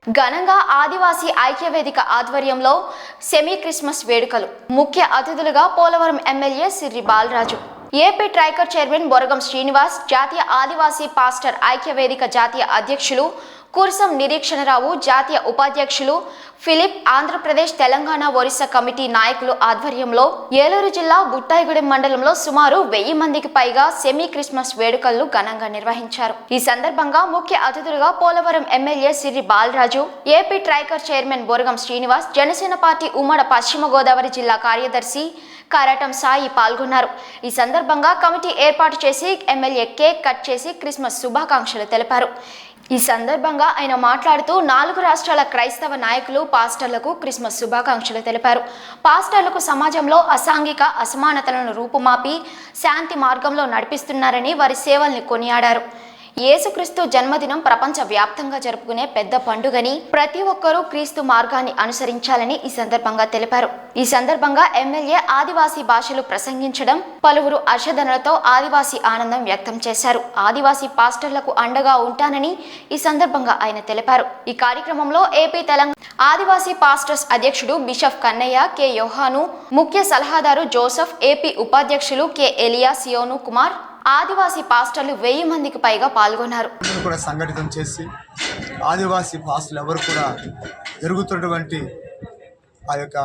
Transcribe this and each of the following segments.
ఘనంగా ఆదివాసీ ఐక్యవేదిక ఆధ్వర్యంలో semi Christmas వేడుకలు. ముఖ్య అతిథులుగా Polavaram MLA Sirri Balaraju, AP TRICOR chairman Boragam Srinivas, జాతీయ ఆదివాసీ పాస్టర్ ఐక్యవేదిక జాతీయ అధ్యక్షులు కుర్సం నిరీక్షణరావు, జాతీయ ఉపాధ్యక్షులు ఫిలిప్, ఆంధ్రప్రదేశ్, తెలంగాణ, ఒరిస్సా కమిటీ నాయకులు ఆధ్వర్యంలో ఏలూరు జిల్లా బుట్టాయిగూడెం మండలంలో సుమారు 1000 మందికి పైగా సెమీ క్రిస్మస్ వేడుకలను ఘనంగా నిర్వహించారు. ఈ సందర్భంగా ముఖ్య అతిథులుగా Polavaram MLA Sirri Balaraju, AP TRICOR chairman Boragam Srinivas, Janasena party ఉమ్మడి పశ్చిమ గోదావరి జిల్లా కార్యదర్శి కారటం సాయి పాల్గొన్నారు. ఈ సందర్భంగా కమిటీ ఏర్పాటు చేసి ఎమ్మెల్యే కేక్ కట్ చేసి క్రిస్మస్ శుభాకాంక్షలు తెలిపారు. ఈ సందర్భంగా ఆయన మాట్లాడుతూ 4 రాష్ట్రాల క్రైస్తవ నాయకులు పాస్టర్లకు క్రిస్మస్ శుభాకాంక్షలు తెలిపారు. పాస్టర్లకు సమాజంలో అసాంఘిక అసమానతలను రూపుమాపి శాంతి మార్గంలో నడిపిస్తున్నారని వారి సేవల్ని కొనియాడారు. యేసుక్రీస్తు జన్మదినం ప్రపంచ వ్యాప్తంగా జరుపుకునే పెద్ద పండుగని ప్రతి ఒక్కరూ క్రీస్తు మార్గాన్ని అనుసరించాలని ఈ సందర్భంగా తెలిపారు. ఈ సందర్భంగా ఎమ్మెల్యే ఆదివాసీ భాషలు ప్రసంగించడం, పలువురు హర్షధ్వనులతో ఆదివాసీ ఆనందం వ్యక్తం చేశారు. ఆదివాసీ పాస్టర్లకు అండగా ఉంటానని ఈ సందర్భంగా ఆయన తెలిపారు. ఈ కార్యక్రమంలో ఏపీ తెలంగాణ ఆదివాసీ పాస్టర్స్ అధ్యక్షుడు బిషప్ కన్నయ్య, కె యోహాను, ముఖ్య సలహాదారు జోసెఫ్, ఏపీ ఉపాధ్యక్షులు కె ఎలియా, సియోను కుమార్, ఆదివాసీ పాస్టర్లు 1000 మందికి పైగా పాల్గొన్నారు. కూడా సంఘటితం చేసి ఆదివాసీ పాస్టర్లు ఎవరు కూడా జరుగుతున్నటువంటి ఆ యొక్క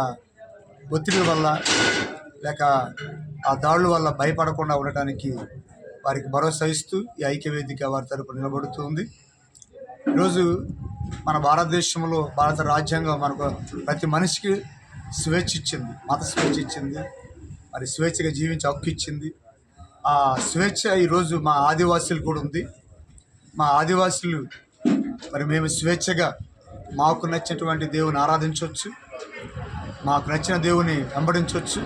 ఒత్తిడి వల్ల లేక ఆ దాడుల వల్ల భయపడకుండా ఉండటానికి వారికి భరోసా ఇస్తూ ఈ ఐక్యవేదిక వారి తరపున నిలబడుతుంది. ఈరోజు మన భారతదేశంలో భారత రాజ్యాంగం మనకు ప్రతి మనిషికి స్వేచ్ఛ ఇచ్చింది, మత స్వేచ్ఛ ఇచ్చింది, మరి స్వేచ్ఛగా జీవించే హక్కు ఇచ్చింది. ఆ స్వేచ్ఛ ఈరోజు మా ఆదివాసీలు కూడా ఉంది. మా ఆదివాసీలు మరి మేము స్వేచ్ఛగా మాకు నచ్చినటువంటి దేవుని ఆరాధించవచ్చు, మాకు నచ్చిన దేవుని వెంబడించవచ్చు.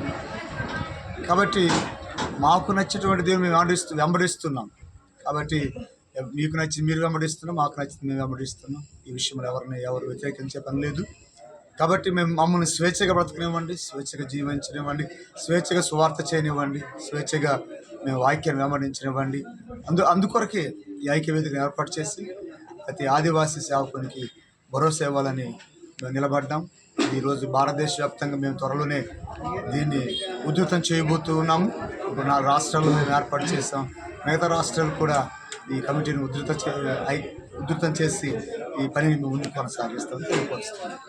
కాబట్టి మాకు నచ్చినటువంటి దేవుని మేము వెంబడిస్తున్నాం. కాబట్టి మీకు నచ్చింది మీరు వెంబడిస్తున్నాం, మాకు నచ్చింది మేము వెంబడిస్తున్నాం. ఈ విషయంలో ఎవరు వ్యతిరేకించే పని లేదు. కాబట్టి మమ్మల్ని స్వేచ్ఛగా బ్రతకనివ్వండి, స్వేచ్ఛగా జీవించనివ్వండి, స్వేచ్ఛగా సువార్త చేయనివ్వండి, స్వేచ్ఛగా మేము వాక్యాన్ని వెంబడించనివ్వండి. అందుకొరకే ఈ ఐక్యవేదికను ఏర్పాటు చేసి ప్రతి ఆదివాసీ సేవకునికి భరోసా ఇవ్వాలని మేము నిలబడ్డాం. ఈరోజు భారతదేశ వ్యాప్తంగా మేము త్వరలోనే దీన్ని ఉధృతం చేయబోతూ ఉన్నాము. ఇప్పుడు 4 రాష్ట్రాల్లో మేము ఏర్పాటు చేసాం. మిగతా రాష్ట్రాలు కూడా ఈ కమిటీని ఉధృతం చేసి ఈ పనిని ముందుకు కొనసాగిస్తామని తెలియపరుస్తున్నాం.